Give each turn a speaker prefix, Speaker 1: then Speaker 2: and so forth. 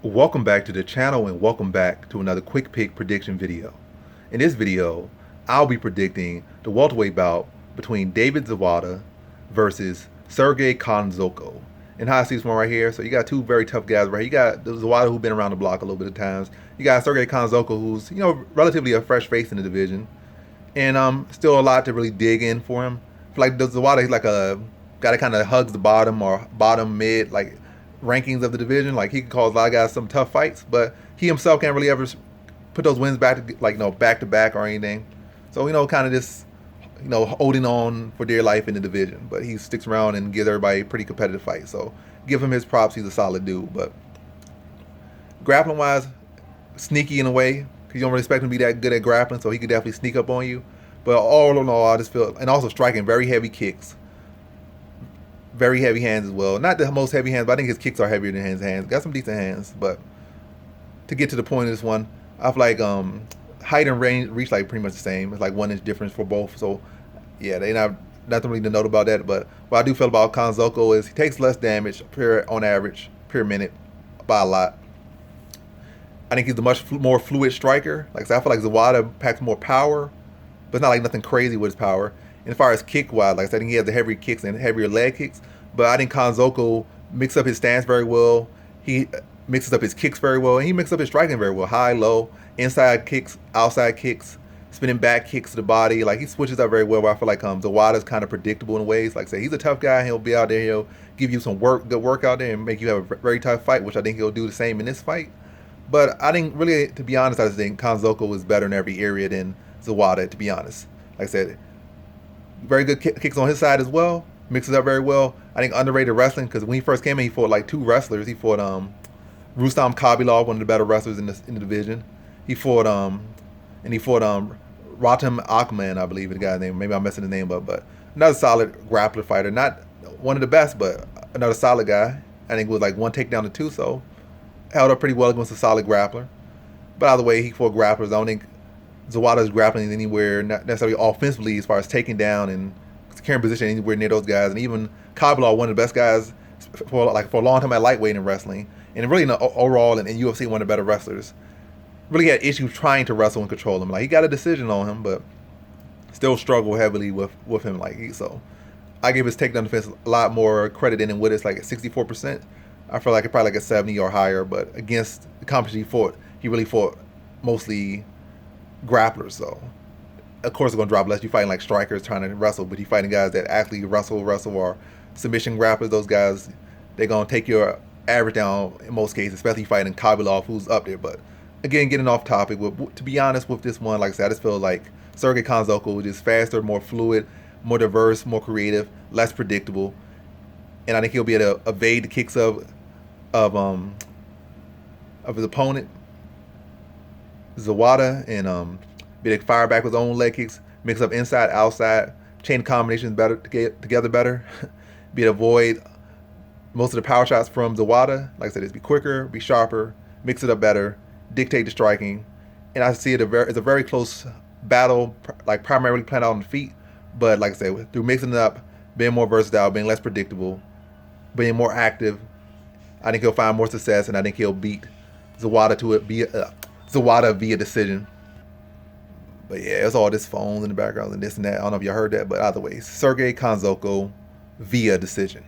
Speaker 1: Welcome back to the channel and welcome back to another quick pick prediction video. In this video, I'll be predicting the welterweight bout between David Zawada versus Sergey Khandozhko. And how I see this one right here, so you got two very tough guys right here. You got Zawada, who's been around the block a little bit of times. You got Sergey Khandozhko, who's relatively a fresh face in the division, and still a lot to really dig in for him. I feel like Zawada, he's like a guy that kind of hugs the bottom or bottom mid like rankings of the division. Like he can cause a lot of guys some tough fights, but he himself can't really ever put those wins back to back to back or anything. So kind of just holding on for dear life in the division, but he sticks around and gives everybody a pretty competitive fight. So give him his props. He's a solid dude, but grappling wise, sneaky in a way because you don't really expect him to be that good at grappling, so he could definitely sneak up on you. But all in all, I just feel, and also striking very heavy kicks, very heavy hands as well. Not the most heavy hands, but I think his kicks are heavier than his hands. Got some decent hands, but to get to the point of this one, I feel like height and range reach like pretty much the same. It's like 1 inch difference for both. So yeah, they not nothing really to note about that. But what I do feel about Khandozhko is he takes less damage on average per minute by a lot. I think he's a much more fluid striker. Like so I feel like Zawada packs more power, but it's not like nothing crazy with his power. And as far as kick wise, like I said, I think he has the heavier kicks and heavier leg kicks. But I think Khandozhko mixes up his stance very well. He mixes up his kicks very well, and he mixes up his striking very well. High, low, inside kicks, outside kicks, spinning back kicks to the body. Like he switches up very well. Where I feel like Zawada's kind of predictable in ways. Like I say, he's a tough guy. He'll be out there. He'll give you some good work out there and make you have a very tough fight, which I think he'll do the same in this fight. But I think really, to be honest, I just think Khandozhko is better in every area than Zawada, to be honest. Like I said, very good kicks on his side as well. Mixes up very well. I think underrated wrestling because when he first came in, he fought like 2 wrestlers. He fought Rustam Khabilov, one of the better wrestlers in the division. He fought Ratim Akman, I believe is the guy's name. Maybe I'm messing his name up, but another solid grappler fighter. Not one of the best, but another solid guy. I think it was like 1 takedown to 2, so held up pretty well against a solid grappler. But either way, he fought grapplers. I don't think Zawada's grappling anywhere not necessarily offensively as far as taking down and securing position anywhere near those guys. And even Khabilov, one of the best guys for a long time at lightweight in wrestling, and really overall in UFC, one of the better wrestlers. Really had issues trying to wrestle and control him. Like he got a decision on him, but still struggled heavily with him. So I give his takedown defense a lot more credit in, and with it's like at 64%. I feel like it probably like a 70 or higher, but against the competition he really fought mostly grapplers. So of course it's gonna drop less. You fighting like strikers trying to wrestle, but you fighting guys that actually wrestle or submission grapplers. Those guys, they're gonna take your average down in most cases, especially fighting Khabilov, who's up there. But again, getting off topic, to be honest with this one, like I said, I just feel like Sergey Khandozhko is just faster, more fluid, more diverse, more creative, less predictable, and I think he'll be able to evade the kicks of his opponent Zawada, and be able to fire back with his own leg kicks, mix up inside, outside, chain combinations better together better, be able to avoid most of the power shots from Zawada. Like I said, it's be quicker, be sharper, mix it up better, dictate the striking, and I see it as a very close battle, like primarily planned out on the feet, but like I said, through mixing it up, being more versatile, being less predictable, being more active, I think he'll find more success, and I think he'll beat Zawada Zawada via decision. But yeah, it's all this phones in the background and this and that. I don't know if y'all heard that, but either way, Sergey Khandozhko via decision.